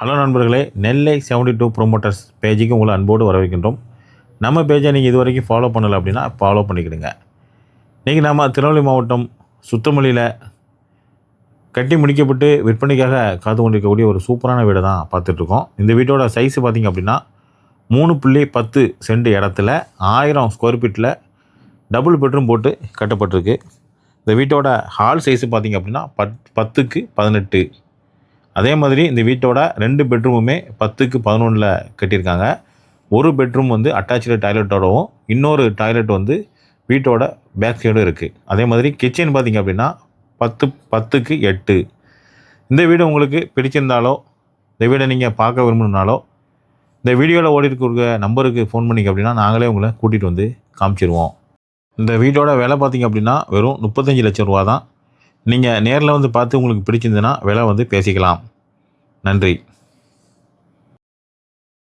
Hello நண்பர்களே, நெல்லை 72 promoters பேஜுக்கு உங்களை அன்போடு வரவேற்கின்றோம். நம்ம பேஜை நீங்கள் இது வரைக்கும் ஃபாலோ பண்ணலை அப்படின்னா ஃபாலோ பண்ணிக்கிடுங்க. இன்றைக்கி நம்ம திருநெல்வேலி மாவட்டம் சுத்தமல்லியில் கட்டி முடிக்கப்பட்டு விற்பனைக்காக காத்து கொண்டிருக்கக்கூடிய ஒரு சூப்பரான வீடை தான் பார்த்துட்ருக்கோம். இந்த வீட்டோட சைஸு பார்த்திங்க அப்படின்னா 3.10 சென்ட் இடத்துல 1000 ஸ்கொயர் ஃபீட்டில் டபுள் பெட்ரூம் போட்டு கட்டப்பட்டிருக்கு. இந்த வீட்டோட ஹால் சைஸு பார்த்திங்க அப்படின்னா 10க்கு 18. அதே மாதிரி இந்த வீட்டோட 2 பெட்ரூமுமே 10க்கு 11 கட்டியிருக்காங்க. ஒரு பெட்ரூம் வந்து அட்டாச்சு டாய்லெட்டோடவும் இன்னொரு டாய்லெட் வந்து வீட்டோட பேக் சைடும் இருக்குது. அதே மாதிரி கிச்சன் பார்த்திங்க அப்படின்னா 10க்கு 8. இந்த வீடு உங்களுக்கு பிடிச்சிருந்தாலோ, இந்த வீடை நீங்கள் பார்க்க விரும்பணுனாலோ, இந்த வீடியோவில் ஓடிருக்க நம்பருக்கு ஃபோன் பண்ணிங்க அப்படின்னா நாங்களே உங்களை கூட்டிகிட்டு வந்து காமிச்சிருவோம். இந்த வீட்டோட விலை பார்த்திங்க அப்படின்னா வெறும் 35 லட்சம் ரூபா தான். நீங்கள் நேரில் வந்து பார்த்து உங்களுக்கு பிடிச்சிருந்ததுன்னா விலை வந்து பேசிக்கலாம். நன்றி.